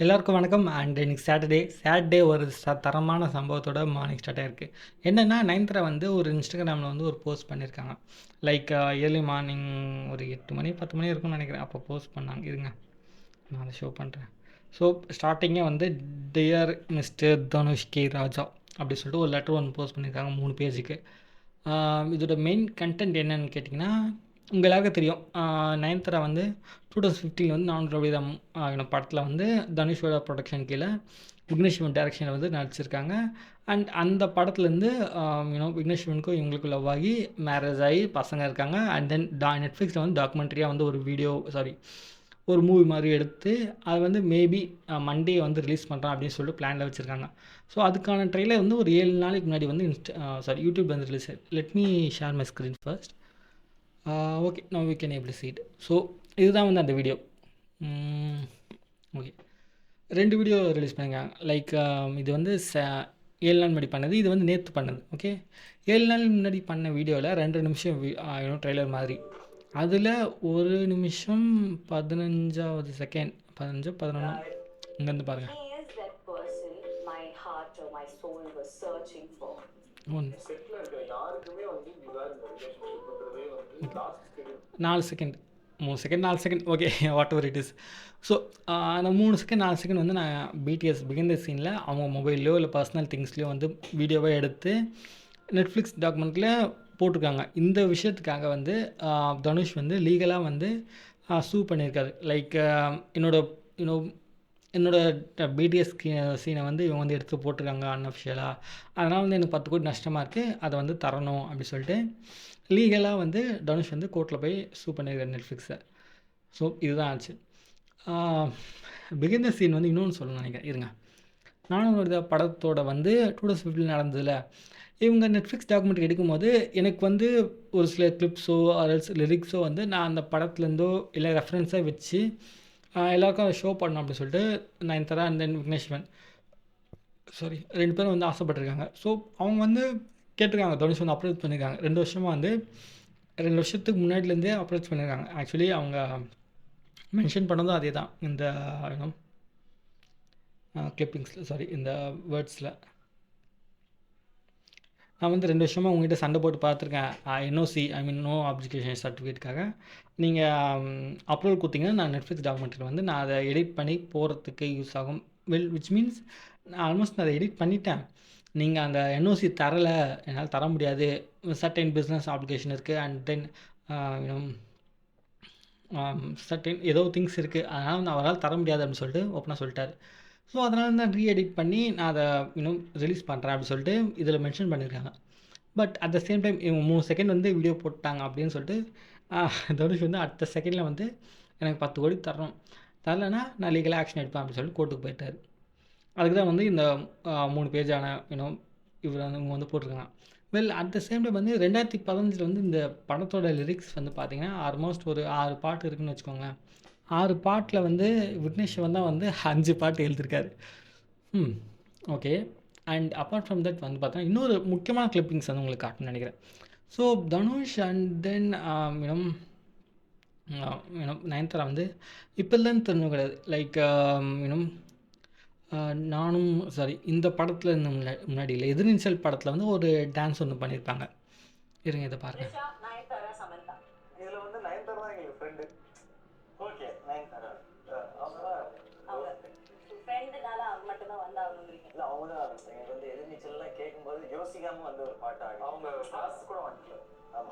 எல்லாருக்கும் வணக்கம். அண்ட் இன்னைக்கு சாட்டர்டே ஒரு தரமான சம்பவத்தோட மார்னிங் ஸ்டார்ட் ஆயிருக்கு. என்னென்னா நயன்தாரா வந்து ஒரு இன்ஸ்டாகிராமில் வந்து ஒரு போஸ்ட் பண்ணியிருக்காங்க. லைக் ஏர்லி மார்னிங் ஒரு 8 மணி 10 மணி இருக்கும்னு நினைக்கிறேன். அப்போ போஸ்ட் பண்ணாங்க. இருங்க, நான் அதை ஷோ பண்ணுறேன். ஸோ ஸ்டார்டிங்கே வந்து டியர் மிஸ்டர் தனுஷ் கே ராஜா அப்படி சொல்லிட்டு ஒரு லெட்டர் ஒன்று போஸ்ட் பண்ணியிருக்காங்க 3 பேஜுக்கு. இதோட மெயின் கண்டென்ட் என்னன்னு கேட்டிங்கன்னா, உங்கள் எல்லாருக்கும் தெரியும், நயன்தாரா வந்து 2015 வந்து நான் ரவிதம் படத்தில் வந்து தனுஷோட ப்ரொடக்ஷன் கீழே விக்னேஷ் சிவன் டைரக்ஷனில் வந்து நடிச்சிருக்காங்க. அண்ட் அந்த படத்துலேருந்து விக்னேஷ் சிவனுக்கும் இவங்களுக்கு லவ் ஆகி மேரேஜ் ஆகி பசங்க இருக்காங்க. அண்ட் தென் நெட்ஃப்ளிக்ஸில் வந்து டாக்குமெண்ட்ரியாக வந்து ஒரு மூவி மாதிரி எடுத்து அது வந்து மேபி மண்டே வந்து ரிலீஸ் பண்ணுறான் அப்படின்னு சொல்லிட்டு பிளானில் வச்சுருக்காங்க. ஸோ அதுக்கான ட்ரெய்லர் வந்து ஒரு 7 நாளைக்கு முன்னாடி வந்து யூடியூப் வந்து ரிலீஸ் ஆயிடுச்சு. Let me share my screen first. Okay, now we can able see it. So இதுதான் வந்து அந்த வீடியோ. ஓகே, 2 வீடியோ ரிலீஸ் பண்ணியிருக்காங்க. லைக் இது வந்து 7 நாள் முன்னாடி பண்ணது, இது வந்து நேற்று பண்ணது. ஓகே, 7 நாள் முன்னாடி பண்ண வீடியோவில் 2 நிமிஷம் ட்ரெய்லர் மாதிரி. அதில் 1 நிமிஷம் 15வது செகண்ட் 15 11 இங்கேருந்து பாருங்கள். 4 second 3 second 4 second okay, what ever it is. So அந்த 3 செகண்ட் 4 செகண்ட் வந்து நான் பிடிஎஸ் பிகின் த சீனில் அவங்க மொபைல்லையோ இல்லை பர்சனல் திங்ஸ்லையோ வந்து வீடியோவை எடுத்து நெட்ஃப்ளிக்ஸ் டாக்குமெண்ட்டில் போட்டிருக்காங்க. இந்த விஷயத்துக்காக வந்து தனுஷ் வந்து லீகலாக வந்து சூ பண்ணியிருக்காரு. லைக் என்னோட பிடிஎஸ் சீனை வந்து இவங்க வந்து எடுத்து போட்டிருக்காங்க அன்அஃபிஷியலாக. அதனால் வந்து எனக்கு 10 கோடி நஷ்டமாக இருக்குது, அதை வந்து தரணும் அப்படி சொல்லிட்டு லீகலாக வந்து தனுஷ் வந்து கோர்ட்டில் போய் சூ பண்ணியிருக்காரு நெட்ஃப்ளிக்ஸை. ஸோ இதுதான் ஆச்சு. பிகின் த சீன் வந்து இன்னொன்று சொல்லணும்னு நினைக்கிறேன். இருங்க, நானும் ஒரு படத்தோட வந்து 2015 நடந்ததில்ல, இவங்க நெட்ஃப்ளிக்ஸ் டாக்குமெண்ட்ரி எடுக்கும்போது எனக்கு வந்து ஒரு சில கிளிப்ஸோ லிரிக்ஸோ வந்து நான் அந்த படத்துலேருந்தோ இல்லை ரெஃபரன்ஸாக வச்சு எல்லாருக்கும் அதை ஷோ பண்ணணும் அப்படின்னு சொல்லிட்டு நயன்தாரா அண்ட் தென் விக்னேஷ் சிவன் 2 பேரும் வந்து ஆசைப்பட்டிருக்காங்க. ஸோ அவங்க வந்து கேட்டிருக்காங்க, தனுஷ் வந்து அப்ரோச் பண்ணியிருக்காங்க. 2 வருஷமாக வந்து 2 வருஷத்துக்கு முன்னாடிலேருந்தே அப்ரோச் பண்ணியிருக்காங்க. ஆக்சுவலி அவங்க மென்ஷன் பண்ணதும் அதே தான் இந்த கிளிப்பிங்ஸில் இந்த வேர்ட்ஸில். நான் வந்து 2 வருஷமாக உங்கள்கிட்ட சண்டை போட்டு பார்த்துருக்கேன். என்ஓசி நோ அப்ளிகேஷன் சர்டிஃபிகேட்டுக்காக நீங்கள் அப்ரூவல் கொடுத்தீங்கன்னா நான் நெட்ஃப்ளிக்ஸ் டாக்குமெண்ட்ரியில் வந்து நான் அதை எடிட் பண்ணி போகிறதுக்கு யூஸ் ஆகும். விச் மீன்ஸ் நான் அதை எடிட் பண்ணிட்டேன். நீங்கள் அந்த என்ஓசி தரலை, என்னால் தர முடியாது, சர்டைன் பிஸ்னஸ் அப்ளிகேஷன் இருக்குது அண்ட் தென் சர்டைன் ஏதோ திங்ஸ் இருக்குது, அதனால் வந்து அவரால் தர முடியாது அப்படின்னு சொல்லிட்டு ஓப்பனாக சொல்லிட்டார். ஸோ அதனால் தான் ரீஎடிட் பண்ணி நான் அதை ரிலீஸ் பண்ணுறேன் அப்படின்னு சொல்லிட்டு இதில் மென்ஷன் பண்ணியிருக்காங்க. But at the same time இவங்க 3 செகண்ட் வந்து வீடியோ போட்டாங்க அப்படின்னு சொல்லிட்டு தனுஷ் வந்து அடுத்த செகண்டில் வந்து எனக்கு 10 கோடி தரணும், தரலைன்னா நான் லீகலாக ஆக்ஷன் எடுப்பேன் அப்படின்னு சொல்லிட்டு கோர்ட்டுக்கு போயிட்டார். அதுக்கு தான் வந்து இந்த 3 பேஜான இவர் வந்து இவங்க வந்து போட்டிருக்காங்க. அட் த சேம் டைம் வந்து 2015 வந்து இந்த படத்தோட லிரிக்ஸ் வந்து பார்த்திங்கன்னா ஆல்மோஸ்ட் ஒரு 6 பாட்டு இருக்குதுன்னு வச்சுக்கோங்களேன். 6 பாட்டில் வந்து விக்னேஷ் சிவன் தான் வந்து 5 பாட்டு எழுதியிருக்காரு. Okay, and apart from that வந்து பார்த்தா இன்னொரு முக்கியமான கிளிப்பிங்ஸ் வந்து உங்களுக்கு காட்டணும்னு நினைக்கிறேன். So Dhanush and then Nayanthara வந்து இப்போதான் தெரிஞ்சவங்க கிடையாது. லைக் இந்த படத்தில் இந்த முன்னாடி இல்லை, எதிர்நீச்சல் படத்தில் வந்து ஒரு டான்ஸ் ஒன்று பண்ணியிருப்பாங்க. இருங்க, இதை பாருங்கள். யோசிக்காம வந்து ஒரு பாட்டு ஆடி அவங்க கிளாஸ் கூட வந்துல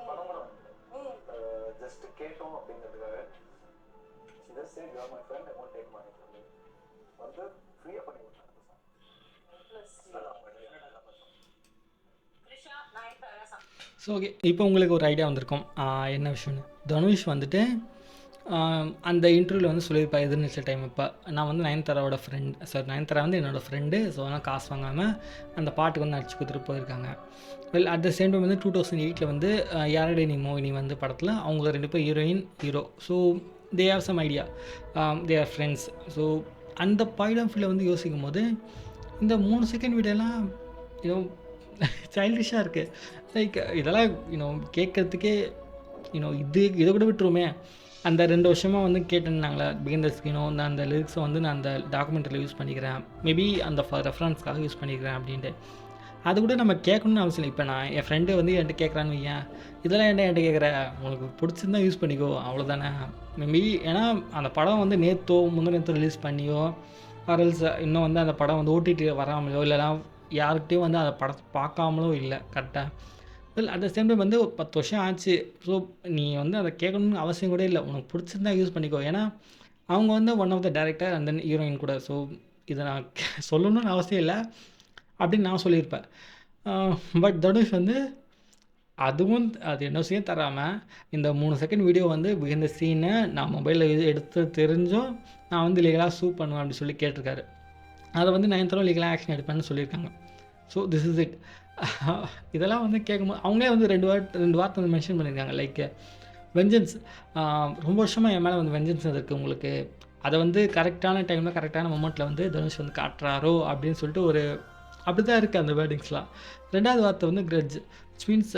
படம் கூட வந்து ஜஸ்ட் கேட்டோம் அப்படிங்கிறதுக்காக just say you are my friend, I won't take money from you வந்து ஃப்ரீயா பண்ணி விட்டாங்க. ஸோ ஓகே, இப்போ உங்களுக்கு ஒரு ஐடியா வந்திருக்கும் என்ன விஷயம்னு. தனுஷ் வந்துட்டு அந்த இன்டர்வியூவில் வந்து சொல்லியிருப்பா எதிர்நீச்சல் டைம். இப்போ நான் வந்து நயன்தாராவோட நயன்தாரா வந்து என்னோடய ஃப்ரெண்டு, ஸோ அதனால் காசு வாங்காமல் அந்த பாட்டுக்கு வந்து நடிச்சு கொடுத்துட்டு போயிருக்காங்க. அட் த சேம் டைம் வந்து 2008 வந்து யாரடே நீ மோகினி வந்து படத்தில் அவங்க 2 பேர் heroine hero. So they have some idea, they are friends. So அந்த பாயிண்ட் ஆஃப் வியூவில் வந்து யோசிக்கும் போது இந்த 3 செகண்ட் வீடியோலாம் சைல்டிஷாக இருக்குது. லைக் இதெல்லாம் கேட்குறதுக்கே இதை கூட விட்டுருமே. அந்த 2 வருஷமாக வந்து கேட்டுருந்தாங்களே பிஹைண்ட் த ஸ்க்ரீனோ அந்த லிரிக்ஸை வந்து நான் அந்த டாக்குமெண்ட்ரியில் யூஸ் பண்ணிக்கிறேன், மேபி அந்த ரெஃபரன்ஸ்க்காக யூஸ் பண்ணிக்கிறேன் அப்படின்ட்டு. அது கூட நம்ம கேட்கணும்னு அவசியம் இல்லை. இப்போ நான் என் ஃப்ரெண்டு வந்து என்கிட்ட கேட்குறான்னு வையேன், இதெல்லாம் என்கிட்ட கேட்குற, உனக்கு பிடிச்சிருந்தா யூஸ் பண்ணிக்கோ அவ்வளோதானே. மேபி ஏன்னா அந்த படம் வந்து நேற்றோ முந்தினத்தோ ரிலீஸ் பண்ணியோ ஆர்எல்ஸ் இன்னும் வந்து அந்த படம் வந்து ஓடிடி வராமலையோ இல்லைனா யாருக்கிட்டையும் வந்து அந்த படத்தை பார்க்காமலோ இல்லை கரெக்டாக. Well at the same time வந்து 10 வருஷம் ஆச்சு. ஸோ நீ வந்து அதை கேட்கணும்னு அவசியம் கூட இல்லை, உனக்கு பிடிச்சிருந்தா யூஸ் பண்ணிக்கோ. ஏன்னா அவங்க வந்து one of the director and then heroine கூட. ஸோ இதை நான் சொல்லணும்னு அவசியம் இல்லை அப்படின்னு நான் சொல்லியிருப்பேன். பட் தனுஷ் வந்து அதுவும் அது என்ன தராமல் இந்த 3 செகண்ட் வீடியோ வந்து இந்த சீனை நான் மொபைலில் எடுத்து தெரிஞ்சும் நான் வந்து லீகலாக சூ பண்ணுவேன் அப்படின்னு சொல்லி கேட்டிருக்காரு. அதை வந்து நயன்தாரா லீகலாக ஆக்ஷன் எடுப்பேன்னு சொல்லியிருக்காங்க. So this is it. இதெல்லாம் வந்து கேட்கும்போது அவங்களே வந்து ரெண்டு வார்த்தை வந்து மென்ஷன் பண்ணியிருக்காங்க. லைக் வெஞ்சன்ஸ், ரொம்ப வருஷமாக என் மேலே வந்து வெஞ்சன்ஸ் இருக்குது உங்களுக்கு, அதை வந்து கரெக்டான டைமில் கரெக்டான மொமெண்ட்டில் வந்து தனுஷ் வந்து காட்டுறாரோ அப்படின்னு சொல்லிட்டு ஒரு அப்படி தான் இருக்குது அந்த வேர்டிங்ஸ்லாம். 2வது வார்த்தை வந்து கிரட்ஜ், விச் மீன்ஸ்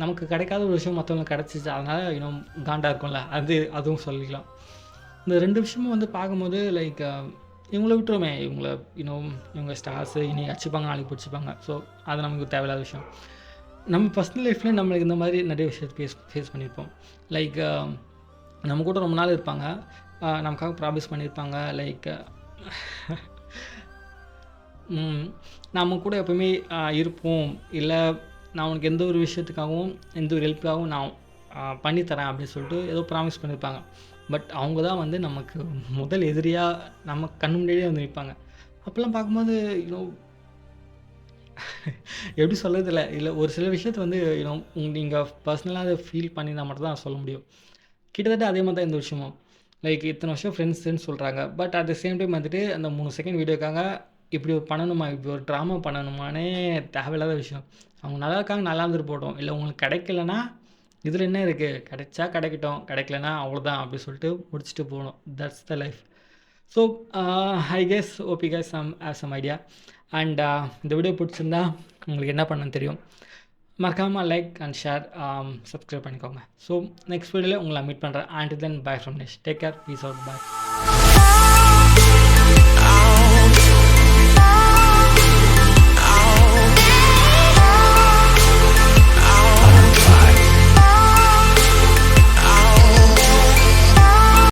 நமக்கு கிடைக்காத ஒரு விஷயம் மற்றவங்களுக்கு கிடச்சிச்சு, அதனால் இன்னும் காண்டாக இருக்கும்ல, அதுவும் சொல்லிக்கலாம். இந்த 2 விஷயமும் வந்து பார்க்கும்போது லைக் இவங்கள விட்டுருமே, இவங்க ஸ்டார்ஸு இன்னைக்கு அடிச்சுப்பாங்க நாளைக்கு பிடிச்சிப்பாங்க. ஸோ அது நமக்கு தேவையில்லாத விஷயம். நம்ம பர்சனல் லைஃப்பில் நம்மளுக்கு இந்த மாதிரி நிறைய விஷயத்தை ஃபேஸ் பண்ணியிருப்போம். லைக் நம்ம கூட ரொம்ப நாள் இருப்பாங்க, நமக்காக ப்ராமிஸ் பண்ணியிருப்பாங்க. லைக் நம்ம கூட எப்போவுமே இருப்போம், இல்லை நான் உனக்கு எந்த ஒரு விஷயத்துக்காகவும் எந்த ஒரு ஹெல்ப்புக்காகவும் நான் பண்ணித்தரேன் அப்படின்னு சொல்லிட்டு ஏதோ ப்ராமிஸ் பண்ணியிருப்பாங்க. பட் அவங்க தான் வந்து நமக்கு முதல் எதிரியாக நம்ம கண்ணு முன்னாடியே வந்து நிற்பாங்க. அப்போல்லாம் பார்க்கும்போது எப்படி சொல்கிறதில்ல, இல்லை ஒரு சில விஷயத்தை வந்து நீங்கள் பர்சனலாக அதை ஃபீல் பண்ணினா மட்டும் தான் சொல்ல முடியும். கிட்டத்தட்ட அதே மாதிரி தான் இந்த விஷயமும். லைக் இத்தனை வருஷம் ஃப்ரெண்ட்ஸுன்னு சொல்கிறாங்க, but at the same time வந்துட்டு அந்த 3 செகண்ட் வீடியோக்காக இப்படி ஒரு பண்ணணுமா, இப்படி ஒரு ட்ராமா பண்ணணுமானே தேவையில்லாத விஷயம். அவங்க நல்லா இருக்காங்க, நல்லா இருந்துட்டு போட்டோம். இல்லை உங்களுக்கு கிடைக்கலனா இதில் என்ன இருக்குது, கிடைச்சா கிடைக்கட்டும், கிடைக்கலனா அவ்வளோதான் அப்படி சொல்லிட்டு முடிச்சுட்டு போகணும். That's the life. So I guess hope guys some idea. அண்ட் இந்த வீடியோ பிடிச்சிருந்தா உங்களுக்கு என்ன பண்ணணும்னு தெரியும், மறக்காமல் லைக் அண்ட் ஷேர், சப்ஸ்கிரைப் பண்ணிக்கோங்க. ஸோ நெக்ஸ்ட் வீடியோவில் உங்களை மீட் பண்ணுறேன். And then bye from next. Take care, peace out, by.